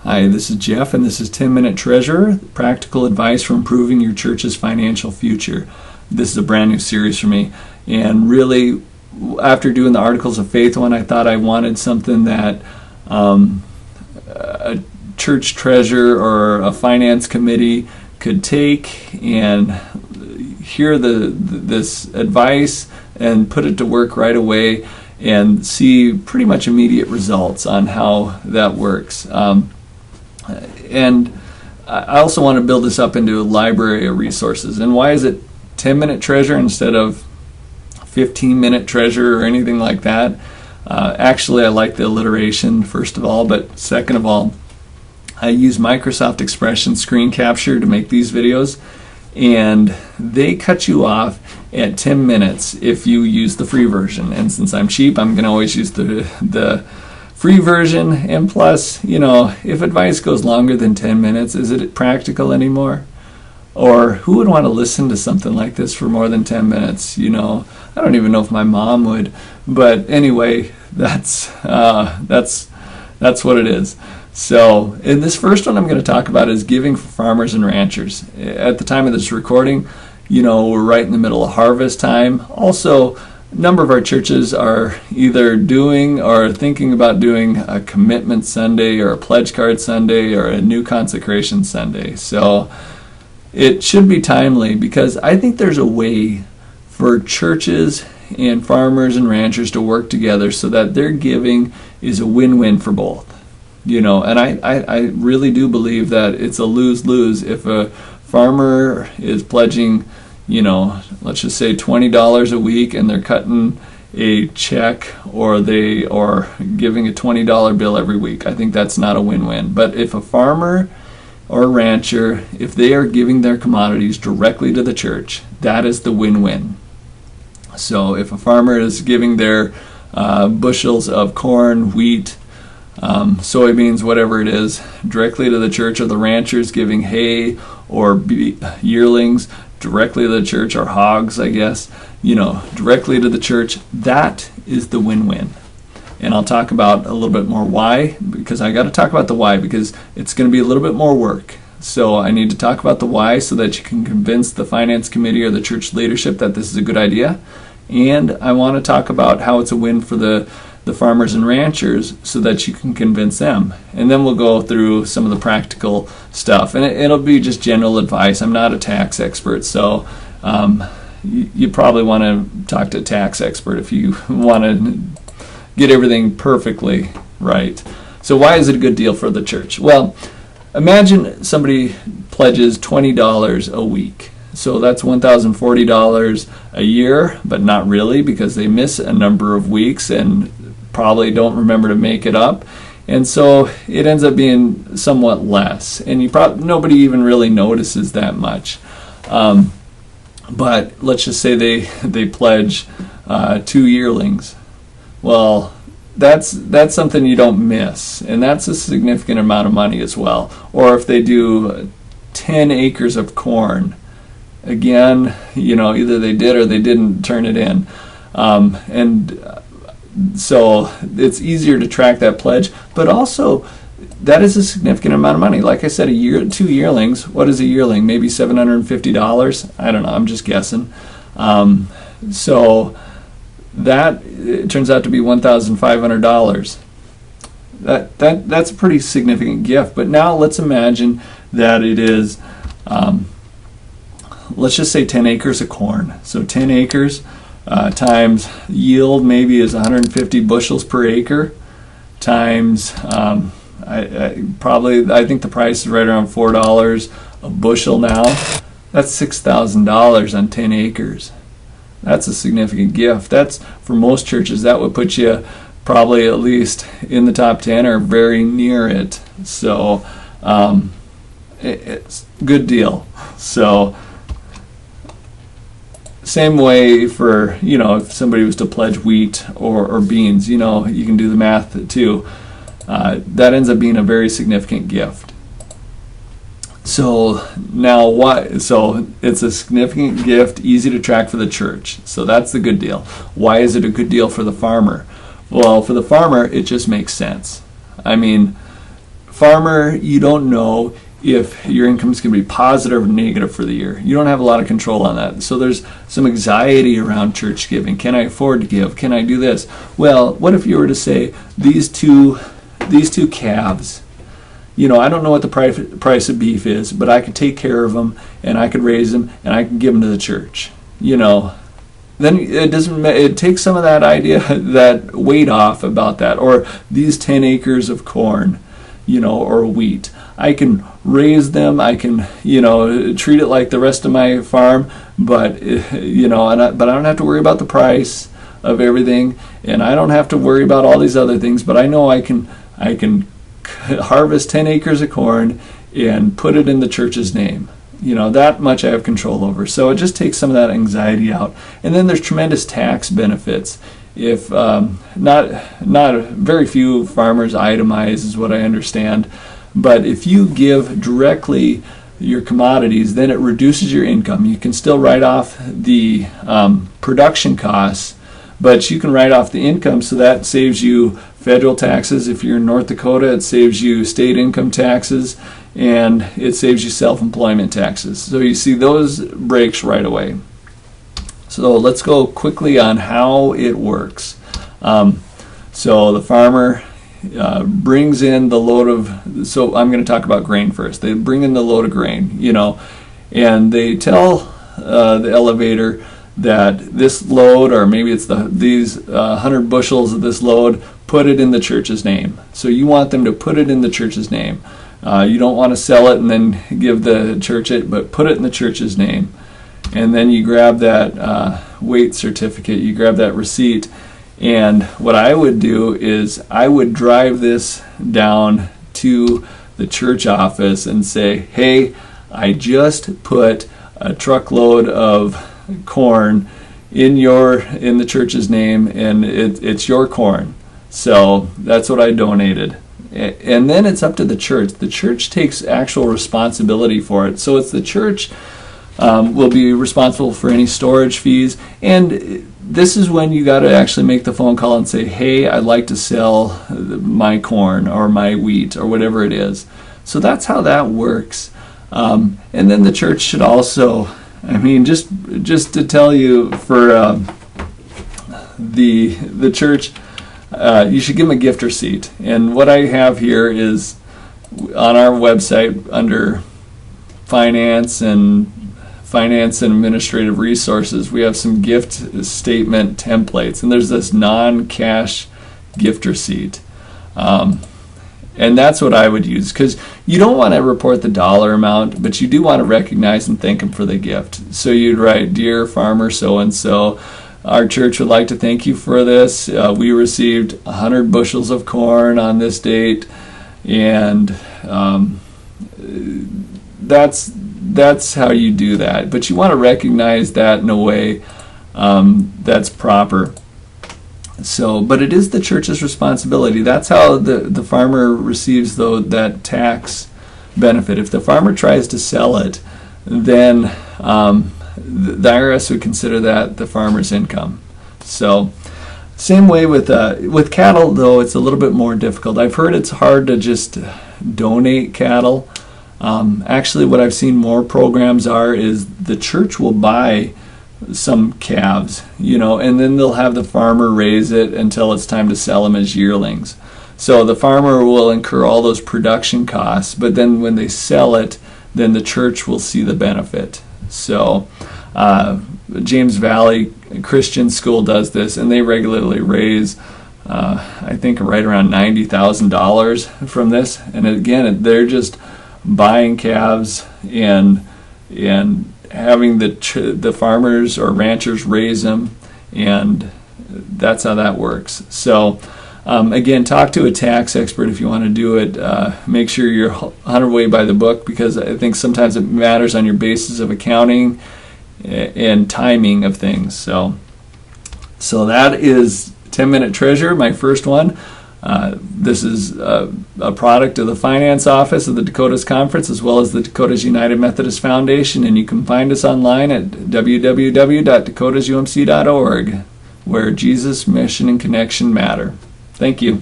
Hi, this is Jeff, and this is 10-Minute Treasurer, practical advice for improving your church's financial future. This is a brand new series for me, and really, after doing the Articles of Faith one, I thought I wanted something that a church treasurer or a finance committee could take and hear this advice and put it to work right away and see pretty much immediate results on how that works. And I also want to build this up into a library of resources. And why is it 10-minute treasure instead of 15-minute treasure or anything like that? Actually, I like the alliteration, first of all, but second of all, I use Microsoft Expression screen capture to make these videos, and they cut you off at 10 minutes if you use the free version. And since I'm cheap, I'm going to always use the free version. And plus, if advice goes longer than 10 minutes, is it practical anymore? Or who would want to listen to something like this for more than 10 minutes? I don't even know if my mom would. But anyway, that's what it is. So, in this first one I'm going to talk about is giving for farmers and ranchers. At the time of this recording, we're right in the middle of harvest time. Also, a number of our churches are either doing or thinking about doing a commitment Sunday or a pledge card Sunday or a new consecration Sunday. So, it should be timely because I think there's a way for churches and farmers and ranchers to work together so that their giving is a win-win for both. And I really do believe that it's a lose-lose if a farmer is pledging, let's just say $20 a week and they're cutting a check or giving a $20 bill every week. I think that's not a win-win. But if a farmer or a rancher, if they are giving their commodities directly to the church, that is the win-win. So if a farmer is giving their bushels of corn, wheat, soybeans, whatever it is, directly to the church, or the ranchers giving hay or yearlings directly to the church, or hogs, I guess, directly to the church, that is the win-win. And I'll talk about a little bit more why, because I got to talk about the why, because it's going to be a little bit more work. So I need to talk about the why so that you can convince the finance committee or the church leadership that this is a good idea. And I want to talk about how it's a win for the farmers and ranchers so that you can convince them. And then we'll go through some of the practical stuff. And it'll be just general advice. I'm not a tax expert, so you probably want to talk to a tax expert if you want to get everything perfectly right. So why is it a good deal for the church? Well, imagine somebody pledges $20 a week. So that's $1,040 a year, but not really, because they miss a number of weeks and probably don't remember to make it up. And so it ends up being somewhat less. And nobody even really notices that much. But let's just say they pledge 2 yearlings. Well, that's something you don't miss, and that's a significant amount of money as well. Or if they do 10 acres of corn, again, either they did or they didn't turn it in, so it's easier to track that pledge. But also, that is a significant amount of money. Like I said, 2 yearlings. What is a yearling? Maybe $750. I don't know. I'm just guessing. So that it turns out to be $1,500. That's a pretty significant gift. But now let's imagine that it is, let's just say 10 acres of corn. So 10 acres times yield maybe is 150 bushels per acre times, I think the price is right around $4 a bushel now. That's $6,000 on 10 acres. That's a significant gift. That's, for most churches, that would put you probably at least in the top 10 or very near it. So it's a good deal. So same way for, if somebody was to pledge wheat or beans, you can do the math too. That ends up being a very significant gift. So now why? So it's a significant gift, easy to track for the church. So that's the good deal. Why is it a good deal for the farmer? Well, for the farmer, it just makes sense. I mean, farmer, you don't know if your income is going to be positive or negative for the year. You don't have a lot of control on that. So there's some anxiety around church giving. Can I afford to give? Can I do this? Well, what if you were to say, these two calves, I don't know what the price of beef is, but I could take care of them, and I could raise them, and I can give them to the church. Then it takes some of that idea, that weight off about that. Or these 10 acres of corn, or wheat. I can raise them. I can, treat it like the rest of my farm, but but I don't have to worry about the price of everything, and I don't have to worry about all these other things. But I know I can harvest 10 acres of corn and put it in the church's name. That much I have control over. So it just takes some of that anxiety out. And then there's tremendous tax benefits. If not very few farmers itemize, is what I understand. But if you give directly your commodities, then it reduces your income. You can still write off the production costs, but you can write off the income, so that saves you federal taxes. If you're in North Dakota, it saves you state income taxes, and it saves you self-employment taxes. So you see those breaks right away. So let's go quickly on how it works. So the farmer brings in the load of, so I'm going to talk about grain first. They bring in the load of grain, and they tell the elevator that this load, or maybe it's these 100 bushels of this load, put it in the church's name. So you want them to put it in the church's name. You don't want to sell it and then give the church it, but put it in the church's name. And then you grab that weight certificate, you grab that receipt, and what I would do is I would drive this down to the church office and say, hey, I just put a truckload of corn in the church's name, and it's your corn. So that's what I donated. And then it's up to the church. The church takes actual responsibility for it. So it's the church will be responsible for any storage fees. And this is when you got to actually make the phone call and say, hey, I'd like to sell my corn or my wheat or whatever it is. So that's how that works. And then the church should also, just to tell you, for the church, you should give them a gift receipt. And what I have here is on our website under finance and administrative resources, we have some gift statement templates, and there's this non-cash gift receipt. And that's what I would use, because you don't want to report the dollar amount, but you do want to recognize and thank them for the gift. So you'd write, dear farmer so-and-so, our church would like to thank you for this. We received 100 bushels of corn on this date, and that's how you do that. But you want to recognize that in a way that's proper. So, but it is the church's responsibility. That's how the farmer receives that tax benefit. If the farmer tries to sell it, then the IRS would consider that the farmer's income. So, same way with cattle, though it's a little bit more difficult. I've heard it's hard to just donate cattle. Actually, what I've seen more programs is the church will buy some calves, and then they'll have the farmer raise it until it's time to sell them as yearlings. So the farmer will incur all those production costs, but then when they sell it, then the church will see the benefit. So James Valley Christian School does this, and they regularly raise I think right around $90,000 from this. And again, they're just buying calves and having the farmers or ranchers raise them, and that's how that works. So again, talk to a tax expert if you want to do it. Make sure you're 100 way by the book, because I think sometimes it matters on your basis of accounting and timing of things. So that is 10-Minute Treasure, my first one. This is a product of the Finance Office of the Dakotas Conference, as well as the Dakotas United Methodist Foundation, and you can find us online at www.dakotasumc.org, where Jesus, mission, and connection matter. Thank you.